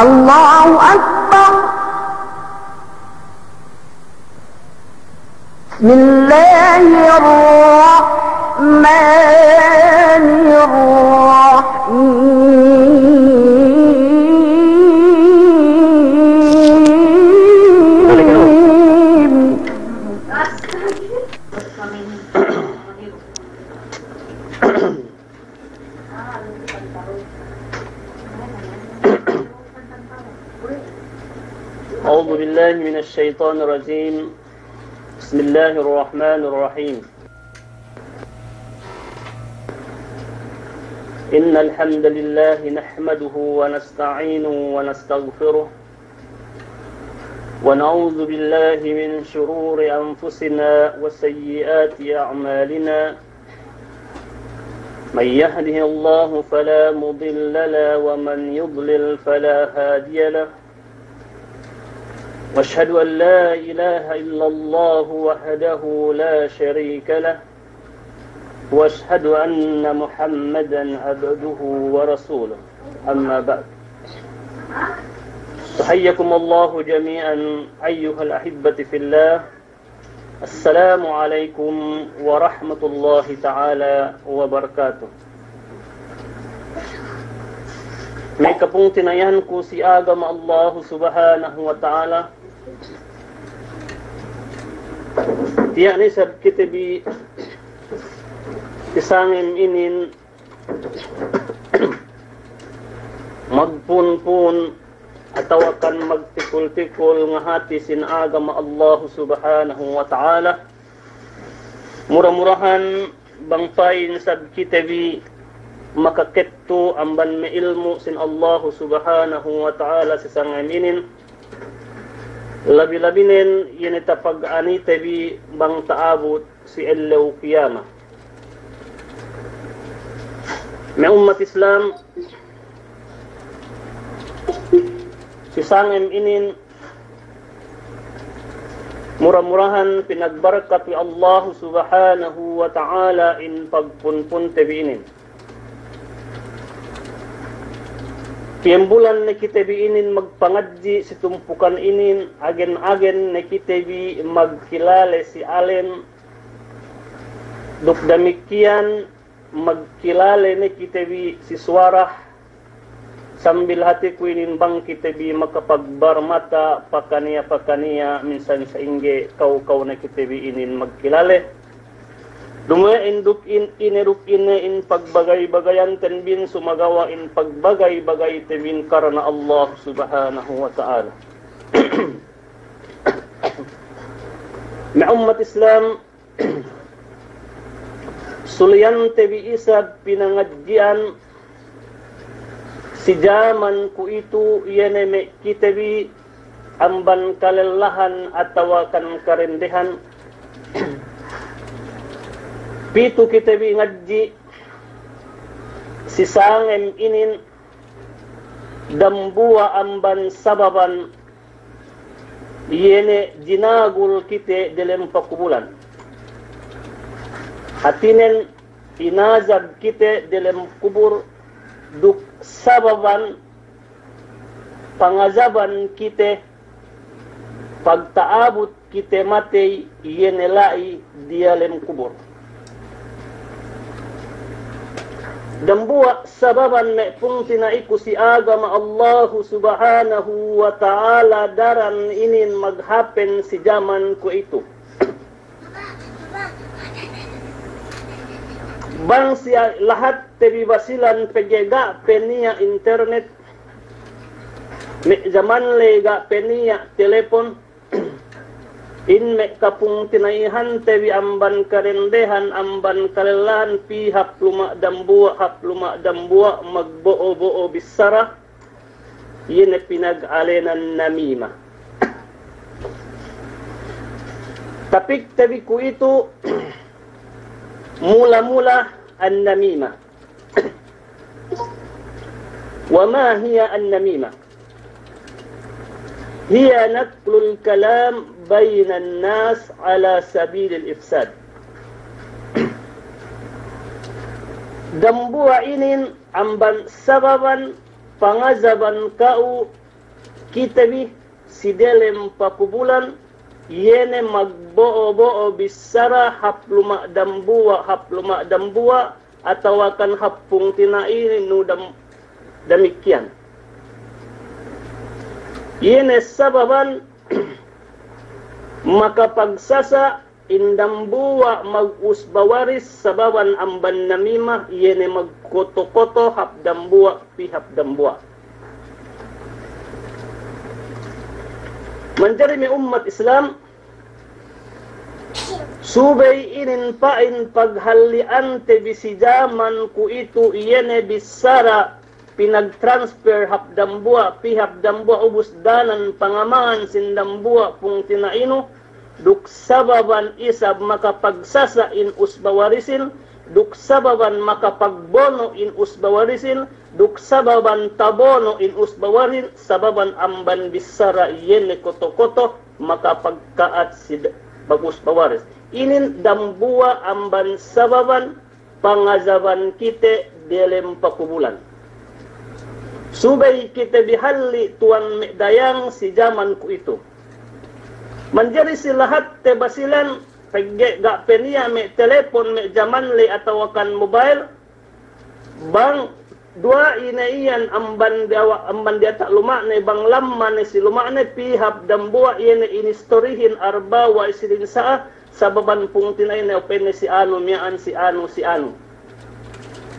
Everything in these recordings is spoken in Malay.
الله أكبر. بسم الله الرحمن الرحيم. أعوذ بالله من الشيطان الرجيم. بسم الله الرحمن الرحيم. إن الحمد لله نحمده ونستعينه ونستغفره ونعوذ بالله من شرور أنفسنا وسيئات أعمالنا. من يهده الله فلا مضل له ومن يضلل فلا هادي له. واشهد أن لا إله إلا الله وحده لا شريك له. واشهد أن محمدا عبده ورسوله. أما بعد، تحييكم الله جميعا أيها الأحبة في الله. السلام عليكم ورحمة الله تعالى وبركاته. May kapong tinayan ko si agama Allah subhanahu wa ta'ala. Tiyak ni sa kitabi isangin inin magpunpun ataw akan magtikul-tikul nga hati sin agama Allah subhanahu wa ta'ala. Murah-murahan bangpain sa kitabi makaketto amban may ilmu sin Allah subhanahu wa ta'ala sa sangaminin. Labi-labinin yan itapag-ani tabi bang taabot si Allaw Qiyamah. May umat Islam si sangaminin murah-murahan pinagbarkat ni Allah subhanahu wa ta'ala in pagpunpun tabiinin. Tiembulan na kita biinin magpangadji si tumpukan inin, agen-agen na kita bi magkilala si Allen. Dukdamikian magkilala na kita bi si Suwarah. Sambil hati ko inin bang kita bi makapagbarmata pakaniya minsan sa ingge kau na kita bi inin magkilala. Dumain dukin inerukin in pagbagay-bagayan tenbin sumagawa in pagbagay-bagay tenbin karena Allah subhanahu wa ta'ala. May umat Islam sulian tebi isa pinangadjian si jaman ku itu iyaneme kitabi amban kalelahan atawakan karendehan. Pitu kita bi ngadji si sangem inin dambua amban sababan yene jinagul kita dalam pakubulan. Hatinen inazab kita dalam kubur duk sababan pangazaban kita pagtaabot kita mati yene lai di dalam kubur. Dambuwa sababan na pung tinaiku si agama Allah subhanahu wa ta'ala daran inin maghapen si zaman ko ito. Bang siya lahat tebibasilan pegega peniya internet. Zaman lega peniya telepon. In me kapung tinaihan tebi amban karendehan amban kalelan pi hapluma dambua magbo-bo bisara yene pinag-alenan namima. Tapik tebi ku itu mula-mula an-namima. Wa ma hiya an-namima? Hiya naqlul kalam بين الناس على سبيل الإفساد. Dambuwa inin amban sababan pangazaban kau kitabi si delem pakubulan yene magbuo-buo bisara hapluma dambua atawakan hapung tinain no damikyan. Yene sababan makapagsasa indambuwa mag-usbawaris sababan amban namima yene magkoto-koto hapdambuwa pihapdambuwa. Manjari may umat Islam subay inin pain paghalian te bisijaman ku itu yene bisara pinag-transfer hapdambuwa pihapdambuwa ubus danan pangamangan sindambuwa pung tinaino duk sababan isab makapagsasa in usbawarisin, duk sababan makapagbono in usbawarisin, duk sababan tabono in usbawarin, sababan amban bisara yene koto-koto makapagkaat si bagusbawaris. Inin dambuwa amban sababan pangazaban kite delem pakubulan. Subay kita bihalli tuan medayang si zaman ku itu. Manjari si lahat te basilan pagge ga peniya me telepon me zaman le atawakan mobile bang dua inaiyan amban dia tak luma ne bang lamma ne si luma ne pihap dambua ine inistorihin arba wa isilin saa sababan pung tinay ne open si anu miyaan si anu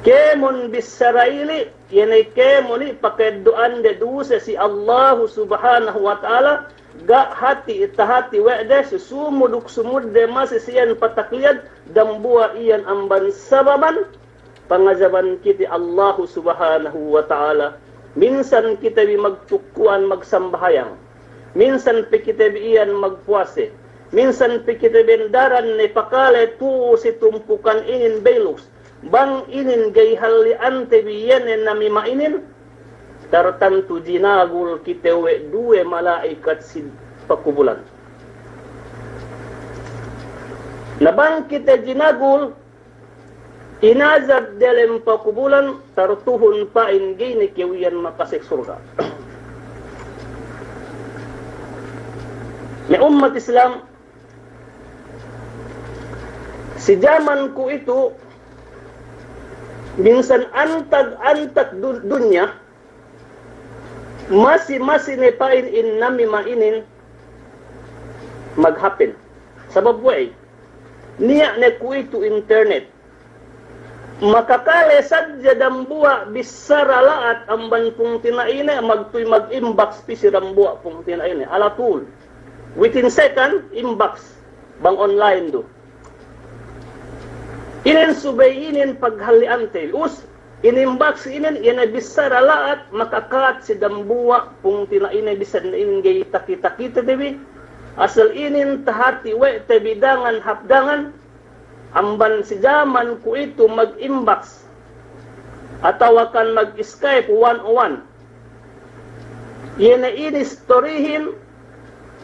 kemon bisaraili yene kemoni pakeduan de duse si Allah subhanahu wa ta'ala ga hati itahati wa'da susumuduk sumudde masisiyan patakliad dambua iyan amban sababan pangazaban kiti Allah subhanahu wa ta'ala. Minsan kita bi magtukuan magsambahayang, minsan pi kita bi iyan magpuase, minsan pi kita bendaran ni pakale tu si tumpukan inin belux bang inin gay halian te biyanen na mimainin tartantu jinagul kitewe due malaikat si pakubulan. Nabang kita jinagul inazab dalam pakubulan tartuhun pain gini kewian makasik surga. May umat Islam si zaman ku itu minsan antag dunya masih ne pain in nami mainin maghapin. Sabab way niya ne ku itu internet makakale sadya dambua bisara laat amban pung tinaine magtuy mag-inbox pisi dambua pung tinaine alatul within second inbox bang online do inen subay inen paghaliante us inimbox inen ina bisara laat makakat si dambua pung tinaine bisan inin gay takita-kita debi asal inin tahati we te bidangan hapdangan amban si zaman ku itu mag-inbox atau akan mag-Skype one-on-one. Yena ini storihin,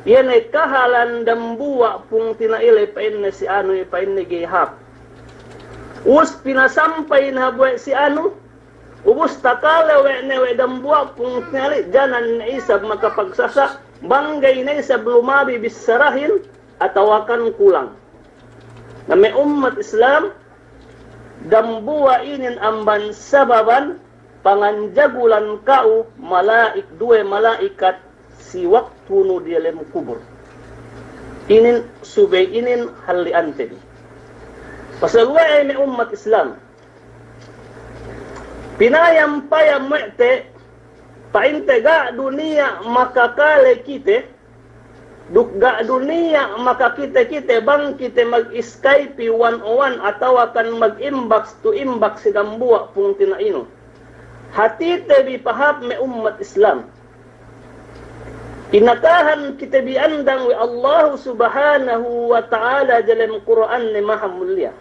yena kahalan dambuwa pung tinaile pain na si ano pain na gihap. Us pinasampay na buwe si ano, ubus takala we dambuwa pung tinaile, janan na isab makapagsasa, banggay na isab lumabi bisarahin, atawakan kulang. Na may umat Islam dambuwa inin amban sababan panganjagulan kau dua malaikat si waktu nu dilem kubur inin subay inin haliante pasal ay may umat Islam pinayam payam mete paintega dunia makakale kite dukga dunia maka kita bang kita mag-Skype one-on-one atau akan mag-inbox to inbox si dambua pung tinaino. Hati te bi pahap me umat Islam. Inatahan kita bi andang wi Allah subhanahu wa ta'ala dalam Quran ni maha mulia.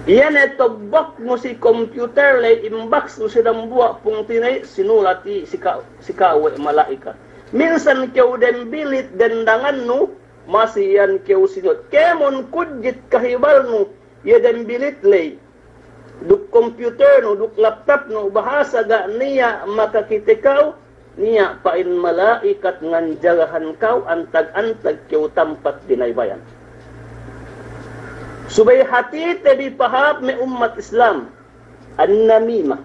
Iyan ay tobok mo si computer lay inbox mo si dambua pung tinay sinulati si kawe malaika. Minsan kau den bilit dendangan nu masih yan kau sinut. Kemon kudjit kahibal nu ya den bilit lay. Duk komputer nu, duk laptop nu bahasa ga niya maka kita kau niya pain malaikat ngan jagahan kau antag-antag kau tampat dinaybayan. Subay hati tabi pahap may umat Islam an namima.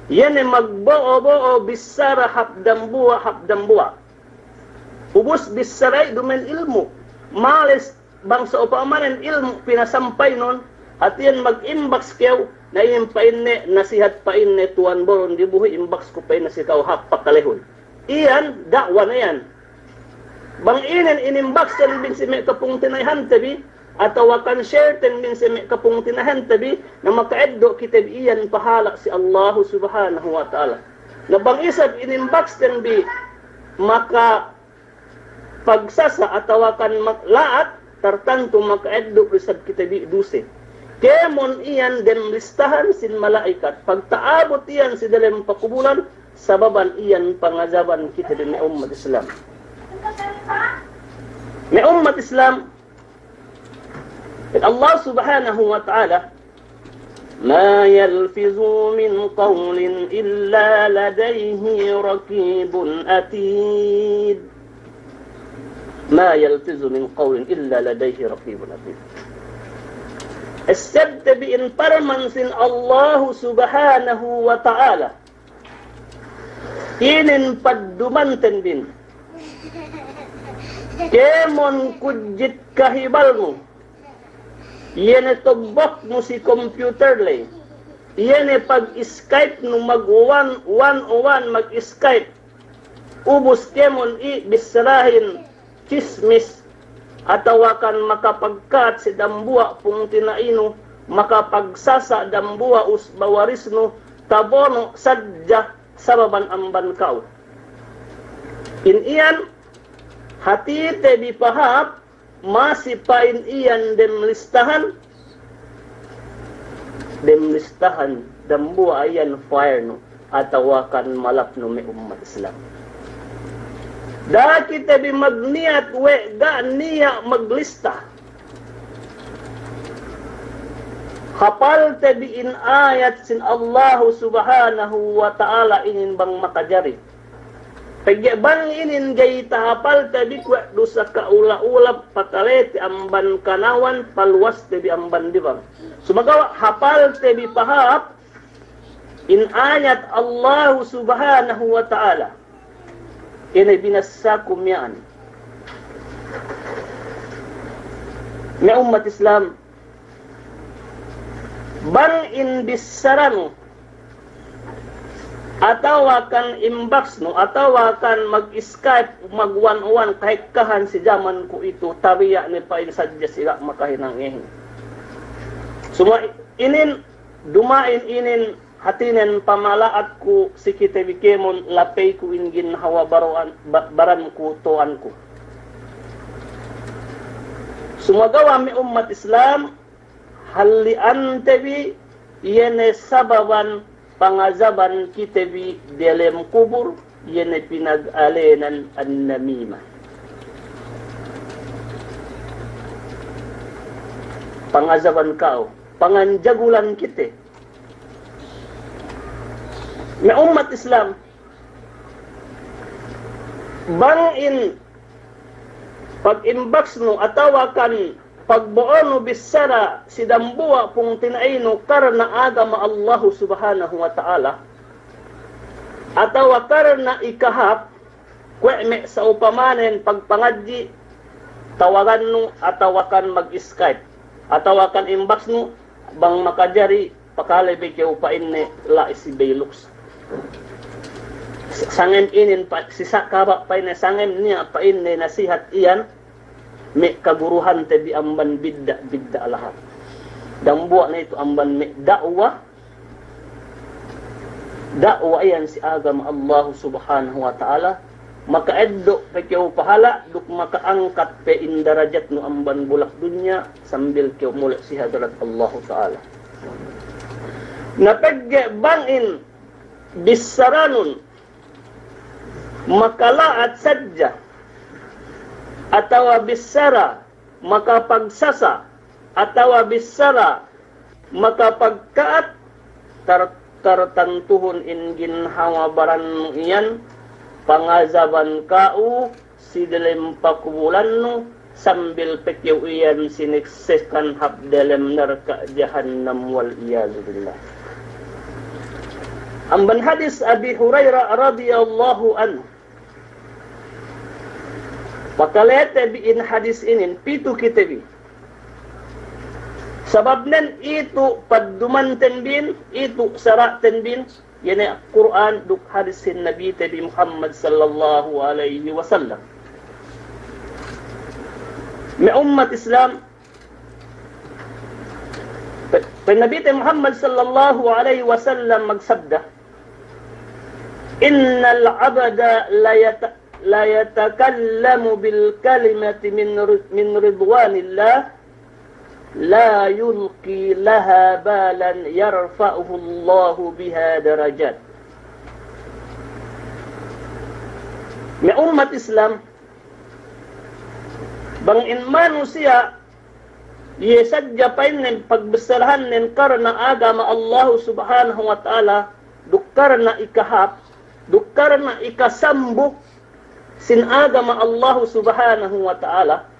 Yan ay magbo-bo bisara hapdambuwa. Ubus bisaray dumen ilmu. Malis bang sa upamanan ilmu pinasampay nun. At yan mag-inbox kayo na impain ne, nasihat pain ne tuan boron di buhi inbox ko pain na si kau hapakalehon. Iyan, dakwa na yan. Bang inin inimbox yan bin si may kapung tinayhan tabi. Atau akan share ten min sa kapung tinahan tabi na makaeddo kitab iyan pahala si Allah subhanahu wa ta'ala. Na bang isab inimbox ten bi maka pagsasa atau akan laat tartanto makaeddo isab kitab duse. Kemon iyan dem listahan sin malaikat. Pagtaabot iyan si dalam pakubulan sababan iyan pangazaban kita din may umat Islam. May umat Islam Allah subhanahu wa ta'ala ما يلفظ من قول إلا لديه رقيب أتيد ما يلفظ من قول إلا لديه رقيب أتيد السبت بإن فرمنس الله سبحانه وتعالى إن پدمنتن بين كمون كجت كهبالمو yan e tugbok mo si computer lay. Yan e pag-Skype no mag-101 mag-Skype. Ubus kemon bisrahin chismis atawakan makapagkat si dambua pung tinaino makapagsasa dambua us bawarisno tabono sadya sababan amban kao. In iyan hati te bipahap masipain iyan dem listahan dambua ayan fire no atawakan malap no may umat Islam. Da kita bi magniat we ga niya maglista. Hapal te bi in ayat sin Allah subhanahu wa ta'ala inin bang makajari. Pagbang inin gay tahapal tabi kwa dosa kaula-ulap pakalete amban kanawan palwas tabi amban dibang. Sumagawa hapal tabi pahap in ayat Allah subhanahu wa ta'ala. Ini binasakum yan. May umat Islam bang in bisaran atau akan inbox no atau akan mag-Skype mag-101 kahit kahan si zaman ko ito tabiya ni pain sadya sila makahinang ihin. Suma inin dumain inin hatinen pamalaat ko si kita bikemon lapay ko ingin hawa baran ko toan ko. Sumagawa mi umat Islam halian tebi yene sababan pangazaban kita bi dalam kubur yan ay pinag-alenan ang namima. Pangazaban kao, panganjagulan kita. May umat Islam bang in pag-inbox no atawakan pagbuo no bisara si dambua pung tinaino karna agama Allah subhanahu wa ta'ala atawa karna ikahap kweme sa upamanen pagpangadji tawagan no atawakan mag-Skype atawakan inbox no bang makajari pakalebe ke upain ne la isibeilux sangem inin pa sisa kaba pa ne sangem niya pain ne nasihat iyan may kaguruhan tabi amban bidda lahat. Dambuwa na ito amban may da'wa yan si agama Allah subhanahu wa ta'ala makaeddo pa kiyo pahala duk makaangkat pe indarajat no amban bulak dunya sambil kiyo muli si hadrat Allah ta'ala. Napagge bangin bisaranun makalaat sadya atawa bisara makapagsasa atawa bisara makapagkaat tartantuhon in ginhawa baran iyan pangazaban kau si dalam pakubulan no sambil pekiuyan siniksekan hab dalam neraka jahannam wal iyazubillah. Amban hadis Abi Hurairah radhiyallahu anhu. Pakalete biin hadis ini pitu kita bi. Sababnan itu paddumanten bin, itu saraten bin, yani Quran duk hadisin Nabi Nabi Muhammad sallallahu alaihi wasallam. May ummat Islam, Nabi Muhammad sallallahu alaihi wasallam magsabda, innal abada la yatakallamu bil kalimati min ridwanillah لا يلقي لها بالا يرفعه الله بها درجات. May umat Islam, bangin manusia yesadya painin pagbesarahan nin karena agama Allah subhanahu wa ta'ala, duk karena ikahap, duk karena ikasambuk sin agama Allah subhanahu wa ta'ala.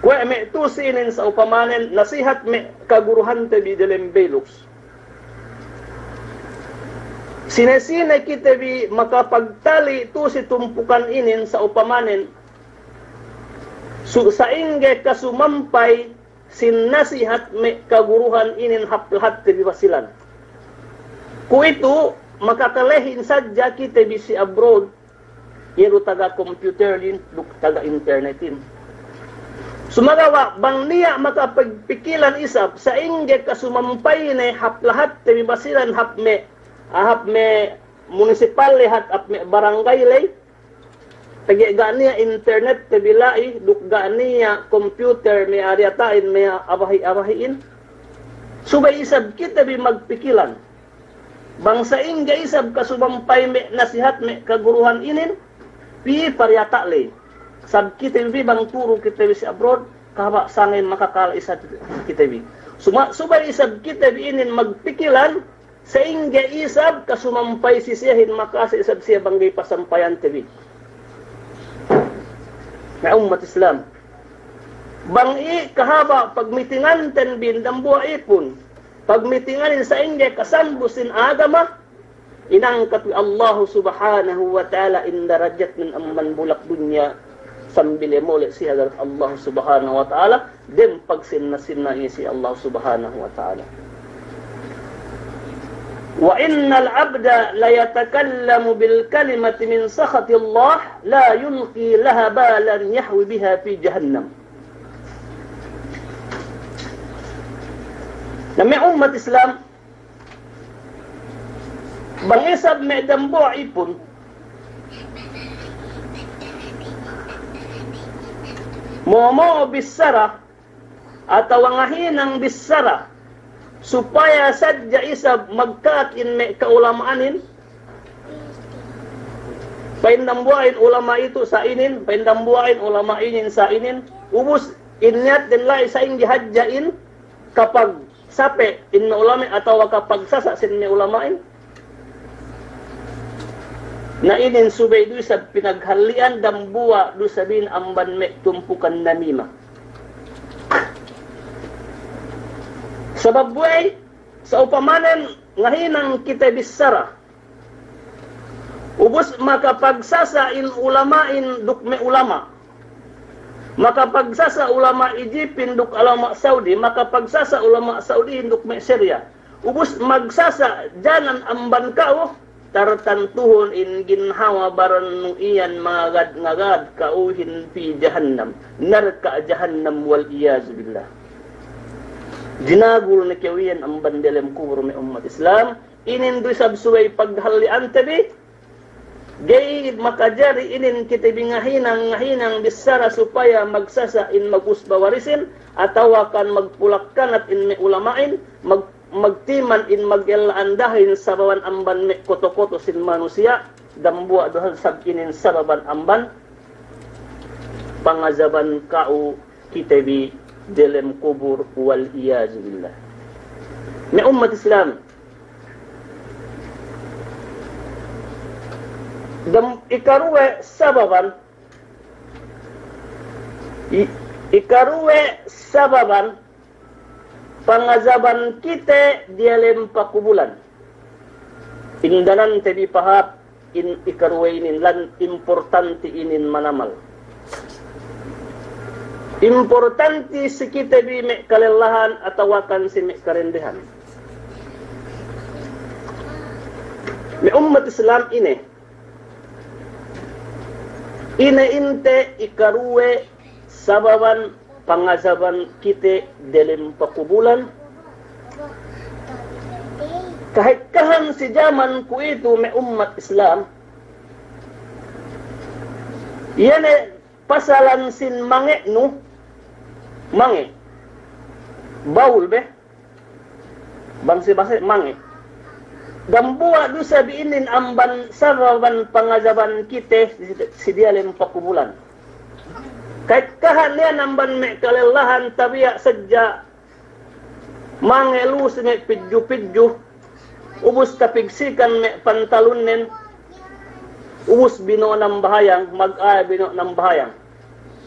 Kung may tusinin sa upamanin, nasihat may kaguruhan tabi dalam belux. Sinesine kita bi makapagtali tusi tumpukan inin sa upamanin, sa ingge kasumampay sin nasihat may kaguruhan inin haplat tabi basilan. Kung ito, makakalehin sadya kita bi si abroad, yero taga computer din, taga internet din. Sumagawa, bang niya makapagpikilan isap sa ingge kasumampay na haplahat tabi basilan hap me municipal hat ap me barangay lay tagi ganiya internet tabi lai duk ganiya computer me aryatain me abahi-abahiin. Subay isab kita bi magpikilan bang sa ingge isab kasumampay me nasihat me kaguruhan inin pi paryata lay. Sab kita bi bang turo kita bi si abroad kahaba sangin makakala isa kita bi. Subay isab kita bi inin magpikilan sa ingge isab kasumampay sisiyahin makasa isab siya banggay pasampayan tabi. Na ummat Islam. Bang i kahaba pagmitingan ten bin dambuha ipon. Pagmitinganin sa ingge kasambusin agama inangkat Allah subhanahu wa ta'ala in darajat min amman bulak dunya sambile mole si hadarat Allah subhanahu wa ta'ala dem pagsinna-sinna si Allah subhanahu wa ta'ala. Wa innal abda la yatakallamu bil kalimati min sakhati Allah la yulqi laha balan yahwi biha fi jahannam. Nami umat Islam bangisab me dambo ipon momo bisara atau ngahinang bisara supaya sadya isab magkakin me kaulamaanin paindambuain ulama itu sa inin paindambuain ulama inin sa inin ubus inyat din lai sa ing gihadjain kapag sape in ulama atau kapag sasa sin me ulamain na inin subay do sa pinaghalian dambuwa do sabin amban me tumpukan namima. Sabab buhay sa upamanan ngahinang kita bisara ubos makapagsasa in ulamain duk me ulama makapagsasa ulama Egyptin duk ulama Saudi makapagsasa ulama Saudi duk me Syria ubos magsasa janan amban kao tartantuhon in ginhawa baron iyan ngagad kauhin fi jahannam narka jahannam wal iyazubillah. Dinagul na kiyawiyan ang bandelem kubur may umat Islam inin do sabsuway paghalian tabi gay makajari inin kita ngahinang bisara supaya magsasa in magusbawarisin atawakan magpulakkan at in may ulamain magtiman in magyalandahin sa bawan amban me koto-koto sin manusia dambuwa dohan sabinin sa baban amban pangazaban kau kitabi dalam kubur wal iyazubillah. May umat Islam Ikaruwe sababan pangazaban kita dialem pakubulan. Indanan tebi pahap ikaruwe inin lan importante inin manamal. Importante si kita bi mek kalelahan atawakan si mek karendehan. Me umat Islam ini inte ikaruwe sababan pangazaban kita dalam pakubulan. Kahit kahan si zaman ku itu me umat Islam, yan pasalan sin mange no, mange, baul be, bangsi bangsi mange. Dambuwa do sabiinin amban sababan pangazaban kita si dalam pakubulan. Kahit kahan niya namban me kalelahan tabiya sadya mangelus me pidju-pidju ubus kapigsikan me pantalunen ubus bino ng bahayang mag-ay bino ng bahayang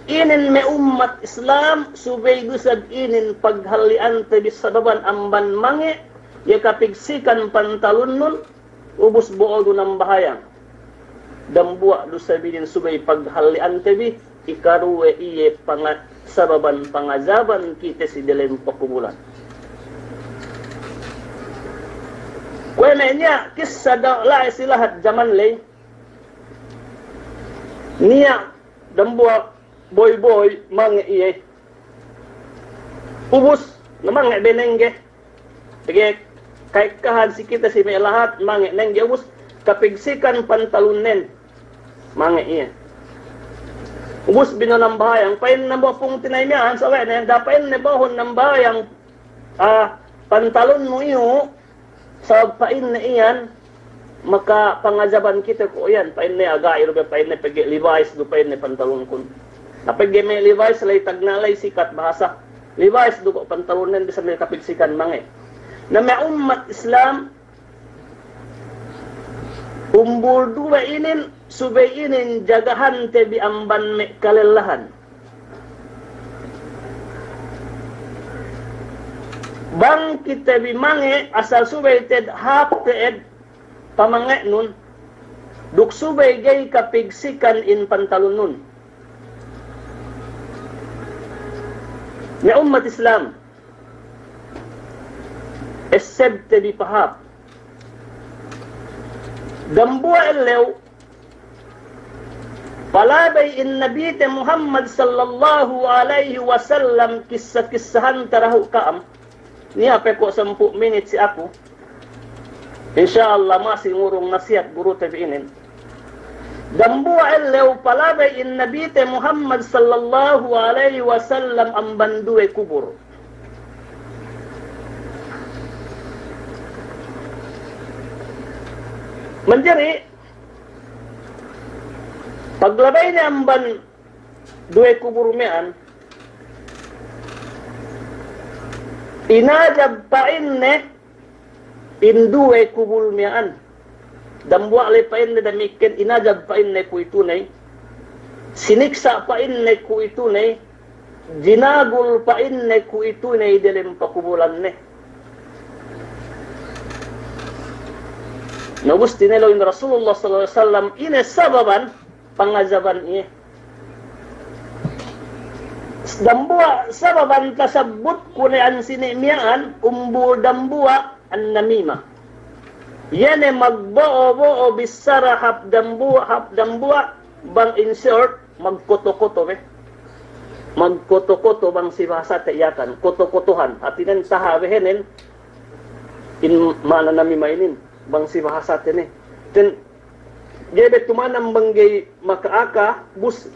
inin me umat Islam subay gusag inin paghalian tabi sababan amban mange ya kapigsikan pantalun nun ubus buodo ng bahayang dambuwa do sabihin subay paghalian tabi ikaruwe iye sababan pangazaban kita si dalam pakubulan. Kwenenya kisah la isilahat zaman lay niya dambuwa boy mange iye ubus na mange benengge pige kay kahan si kita si may lahat mange nengge ubus kapigsikan pantalunen mange iye ubus bino ng bahayang, pain na mo pong tinaymihan sa wena, dapain na bahon ng bahayang pantalon mo iyo, sa pain na iyan, maka pangazaban kita ko yan, pain na agay, pain na pagi Levi's, pain na pantalon ko. Napagi may Levi's, lay tagnalay, sikat, bahasa. Levi's, ko pantalonan, bisa may kapigsikan mange. Na may umat Islam, umbul dua inin, subay inin jagahan tebi amban me kalelahan. Bang kita bi mange asal subay ted hap teed pamange nun duk subay gay kapigsikan in pantalon nun. Me umat Islam eseb tebi pahap dambuwa elew palabay in Nabi Muhammad sallallahu alaihi wasallam kisah-kisahan tarahu kaam niya pe ko 10 minutes si ako insyaallah masih ngurong nasihat guru tabiinin dambuwa elew palabay in Nabi Muhammad sallallahu alaihi wasallam ang banduwe kubur. Menjadi paglabay niya amban duwe kubur mean inajab pain ne in duwe kubur mean dambuwa le pain ne damikin inajab pain ne ku itunay siniksa pain ne ku itunay jinagul pain ne ku itunay dalam pakubulan ne. Nabus tinelo in Rasulullah sallallahu alaihi wasallam ini sababan pangazaban ini. Dambuwa sababan tasabut kulian sinimian umbul dambuwa an namima. Yene magbo-bo bisara hap dambuwa bang insert magkoto-koto be. Magkoto-koto bang sibasa tayakan koto-kotohan atinan sahabehenen in mana namima inin. Bang si bahasa tene ten gebe tumanam banggay makaaka bus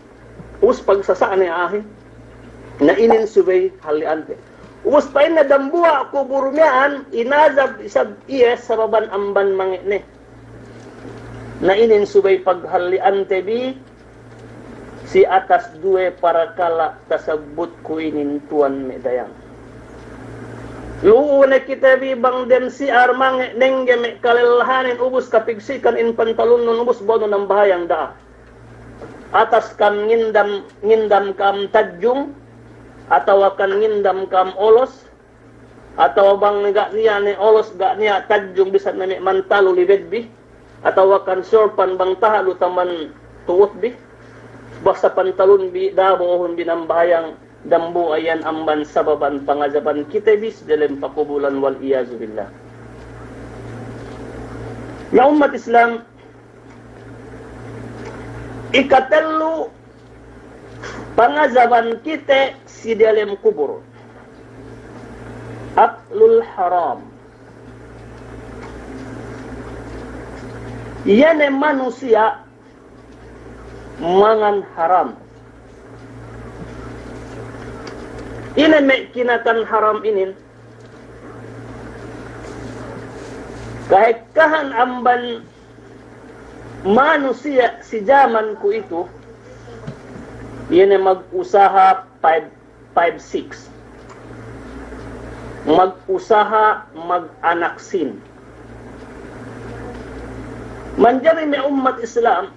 pagsasaan ni ahin na inin subay haliante us pain na dambuwa ko burmian inazab isab iya sababan amban mangene na inin subay paghaliante bi si atas duwe para kala tasabut ko inin tuan medayang Luuna kita bang den si armang nengge me kalelahanin ubus kapigsikan in pantalon nun ubus bono ng bahayang daa. Atas kam ngindam kam tadjung atau akan ngindam kam olos atau bang gak niya ni olos gak niya tadjung bisa na mantalo libedbi atau akan sorpan bang tahalu taman tuot bi basta pantalon bi dabohon binambahayang dambu ayan amban sababan pangazaban kita bis dalam pakubulan wal iyazu billah. Ya umat Islam, ikatellu pangazaban kita si dalam kubur. Aklul haram. Yan manusia mangan haram. Ini kinakan haram ini. Kahit amban manusia si zaman ku itu, ini mag-usaha 5-6. Mag-usaha mag-anaksin. Manjari may umat Islam,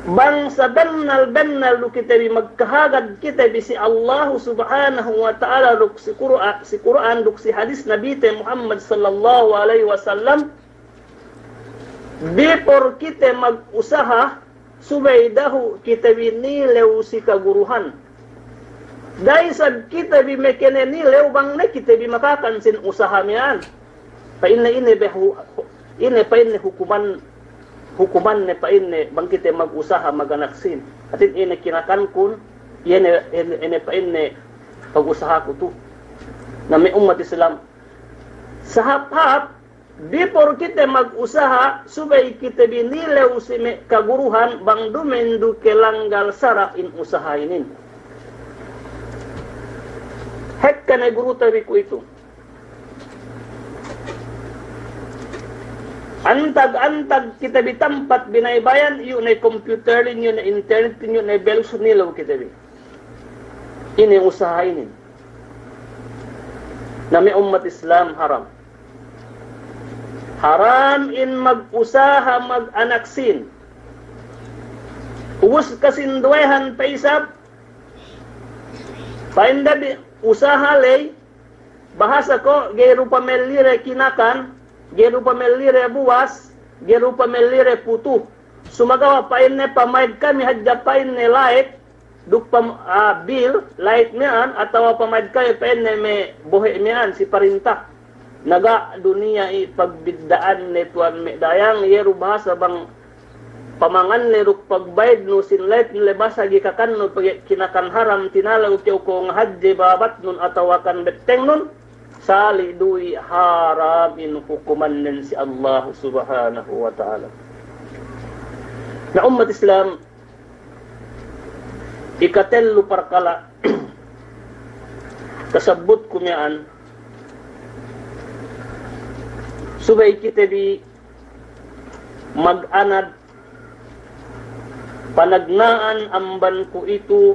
bang sa bennal lu kita bi magkahagad kita bi si Allah subhanahu wa ta'ala luk si Quran luk si hadis Nabi Muhammad sallallahu alaihi wasallam before kita mag-usaha subay dahu kita bi nilew si kaguruhan dahil sa kita bi mekene nilew bang na kita bi makakansin usaha miyan pa ini hukuman ne pa inne bang kita mag-usaha maganaksin atin ine kinakan kun ine pa inne pag-usaha ko to na may umat Islam sa hap before kita mag-usaha subay kita binilew si kaguruhan bang dumendu kelanggal sara in usahainin hekka na guru tabi ko ito antag kita bi tempat binaybayan yun na computer yun na internet yun na belus nilaw kita bi ini usaha ini na may umat Islam haram in mag-usaha mag-anaksin uus kasinduehan paisap painda bi usaha lay bahasa ko gayro pamelire kinakan gero pamelire buwas, gero pamelire putu. Sumagawa pa inne pamaid kami hadya pa inne light, duk bill, light miyan, atawa pamaid kayo pa inne me buhe miyan, si parinta. Naga dunia pagbigdaan ni tuan me dayang, yero bahasa bang pamangan ni ruk pagbayad no sin light nile basa gikakan no kinakan haram, tinalaw kiyo kong hadya babat nun atawa kan beteng nun, sali dui haram in hukuman nin si Allah subhanahu wa ta'ala. Na umat Islam, ikatellu parkala, kasabot kumyaan, subay kita bi mag-anad, panagnaan amban ko ito,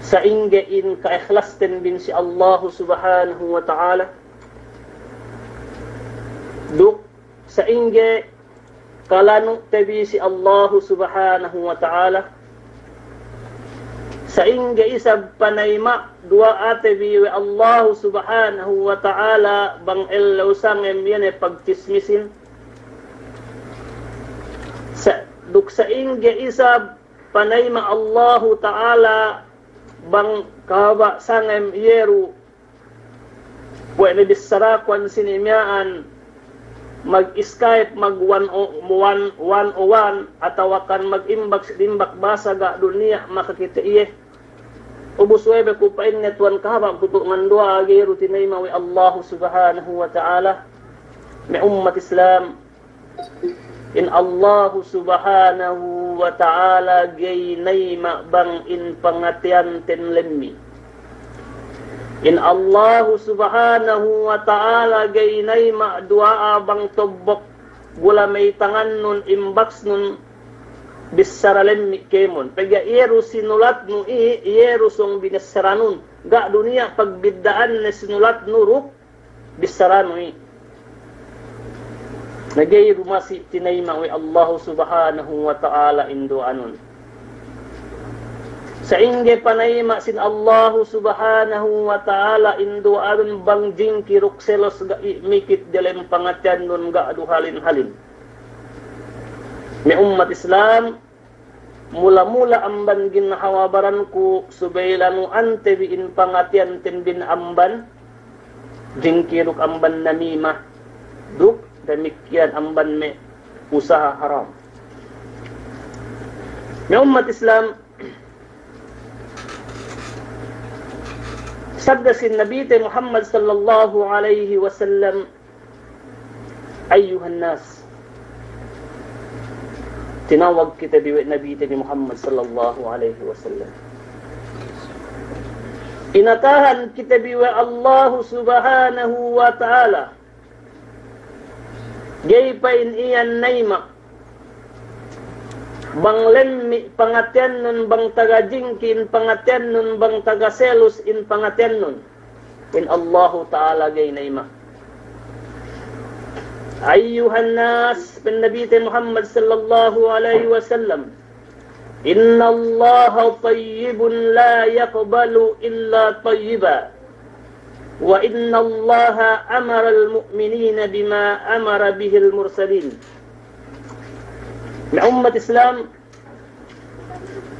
sa inggein ka-ikhlasten bin si Allah subhanahu wa ta'ala duk sa ingge kalano tabi si Allah subhanahu wa ta'ala sa ingge isab panayma dua atabi wa Allah subhanahu wa ta'ala bang ellaw sangem yane pagtismisin duk sa ingge isab panayma Allah ta'ala bang kahaba sangem yeru pwede bisarakwan sinimyaan mag-Skype mag 101 ataw kan mag-imbak basa ga dunia makakita iye ubus webe ko pa innet wan kahaba kuto ngandua yeru tinay mawi Allah subhanahu wa ta'ala mi ummat Islam in Allah subhanahu wa ta'ala gaynay bang in pangatian tenlemmi in Allah subhanahu wa ta'ala gaynay dua bang tobok gula may tangan nun imbaks nun bisaralemmi kemon pagya iero sinulat no iero song binasaranon ga dunia pagbidaan na sinulat nuruk bisaranoy. Nagay rumasi tinayma wi Allah subhanahu wa ta'ala indo anon. Sa inge panayma sin Allah subhanahu wa ta'ala indo anon bangjing kiruk selos ga mikit dalem pangatyan nun ga aduhalin-halin. May umat Islam, mula-mula amban ginhawabaran ko subaylanu ante biin pangatian tinbin amban jingkiruk amban namimah duk demikian amban me usaha haram. May umat Islam, sabda sin Nabi Muhammad sallallahu alaihi wasallam, ayyuhan nas, tinawag kita biwit Nabi ni Muhammad sallallahu alaihi wasallam. Inatahan kita biwit Allah subhanahu wa ta'ala. Gay pa iyan naima. Bang lemmi pangatyan nun bang taga jingkin pangatyan nun bang taga selus in pangatyan nun. In Allah ta'ala gay naima. Ayyuhan nas, bin Nabi Muhammad sallallahu alaihi wasallam, inna Allah tayyibun la yaqbalu illa tayyiba, wa inna Allah amara al-mu'minina bima amara bihi al-mursalin. Na umat Islam,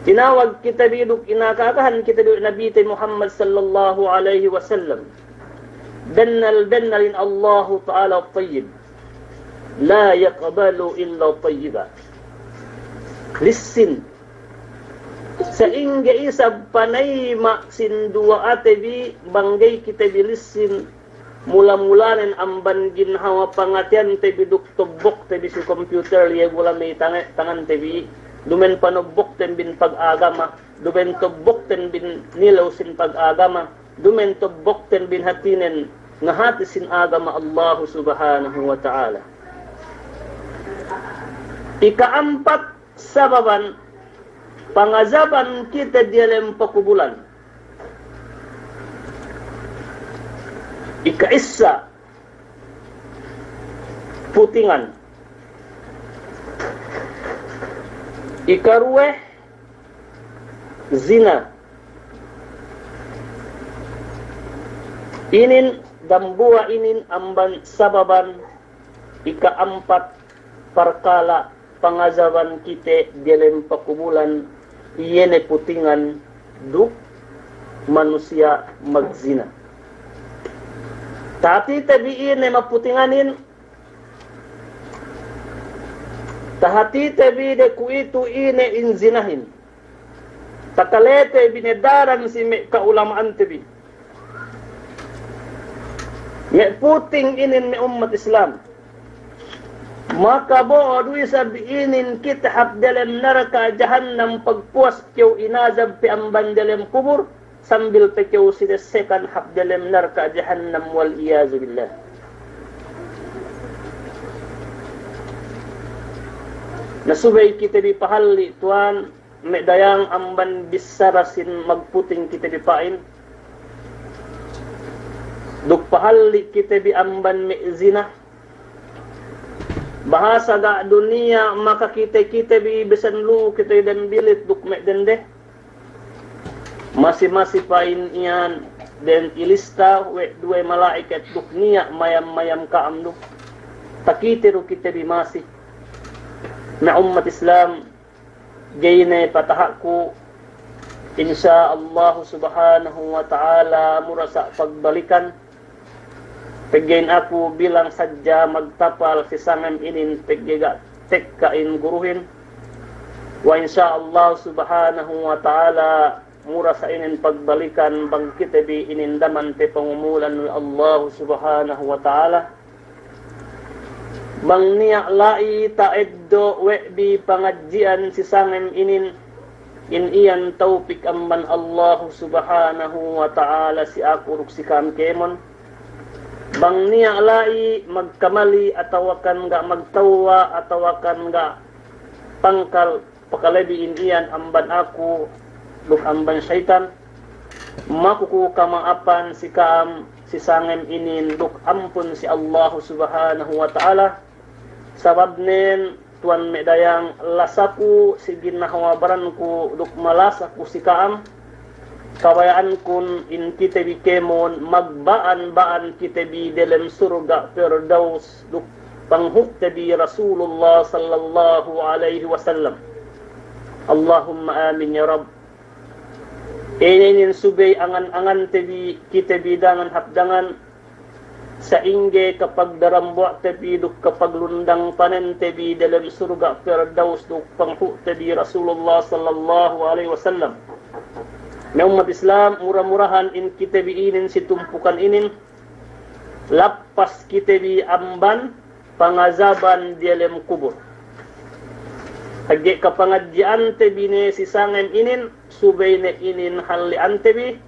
tinawag kita biduk inakakahan kita biduk Nabi Muhammad sallallahu alaihi wasallam. Bennalin Allah ta'ala tayyib. La yaqbalu illa tayyiba. Listen. Sa inga isab panayma sin dua atebi banggay kita bilisin mula-mulanin amban ginhawa pangatian tebi duk tubok tebi si computer liya gula may tangan tebi dumen panubok ten bin pag-agama, dumen tubok ten bin nilaw sin pag-agama, dumen tubok ten bin hatinen ngahati sin agama Allah subhanahu wa ta'ala. Ikaampat sababan pangazaban kita di dalam pakubulan. Ikaisa putingan. Ikaruwe zina. Inin dambua inin amban sababan ikaampat perkala pangazaban kita dalam pakubulan iene putingan duk manusia magzina. Tati tabi iene maputinganin tahati tabi de kuitu ine inzinahin takalete binedaran si me kaulamaan tabi me puting inin me umat Islam. Maka bo'odu sabiinin kita hap dalam neraka jahannam pagpuas kiyo inazab pi amban dalam kubur sambil pe kiyo sinesekan hap dalam neraka jahannam wal iyazu billah. Nasubay kita di pahali tuan medayang amban bisarasin magputing kita di pain. Duk pahali kita di amban me zina. Bahasa ga dunia maka kita bi besan lu kita dan bilit duk mek dende masih pain ian dan ilista we dua malaikat duk niya mayam ka amduk takitiru kita bi masih na umat Islam gayne patahakku insyaallah subhanahu wa ta'ala murasa pagbalikan. Pegain aku bilang saja magtapal si sangam inin pegiga tekkain guruhin. Wa insyaallah subhanahu wa ta'ala mura sa inin pagbalikan bangkit bi inindaman te pangumulan ni Allah subhanahu wa ta'ala. Bang niya lai taeddo we bi pangadjian si sangam inin in iyan taupik amban Allah subhanahu wa ta'ala si aku ruksi kam kemon. Bang niya lai magkamali atawakan ga magtawa atawakan ga pangkal pakalebiin iyan amban aku luk amban syaitan makuku kamaapan si kaam si sangem inin duk ampun si Allah subhanahu wa ta'ala sabab nen tuan medayang lasaku si ginnahawabaran ku duk malasaku si kaam kawayaan kun in kita bikemon magbaan-baan kita bi dalam surga firdaus duk panghuk tabi Rasulullah sallallahu alaihi wasallam. Allahumma amin ya Rabb. Inin subay angan-angan tabi kita bidangan hapdangan sa ingge kapag darambuak tabi duk kapag lundang panen tabi dalam surga firdaus duk panghuk tabi Rasulullah sallallahu alaihi wasallam. Na umat Islam, murah-murahan in kita biinin si tumpukan inin, lapas kita bi amban, pangazaban di alam kubur. Hagi kapangadjaan tebi ne si sangem inin, subay ne inin halian tebi,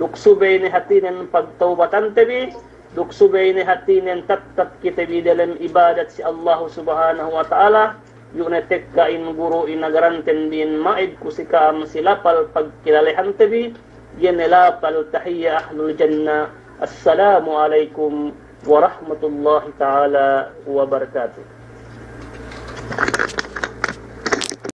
duk subay ne hatinen pagtaubatan tebi, duk subay ne hatinen tatap kita bi dalam ibadat si Allah subhanahu wa ta'ala, yung natekka in guru inagaranten din maid kusikam silapal pagkilalihan tabi yanilapal tahiyya ahlul jannah. Assalamu alaikum warahmatullahi ta'ala wabarakatuh.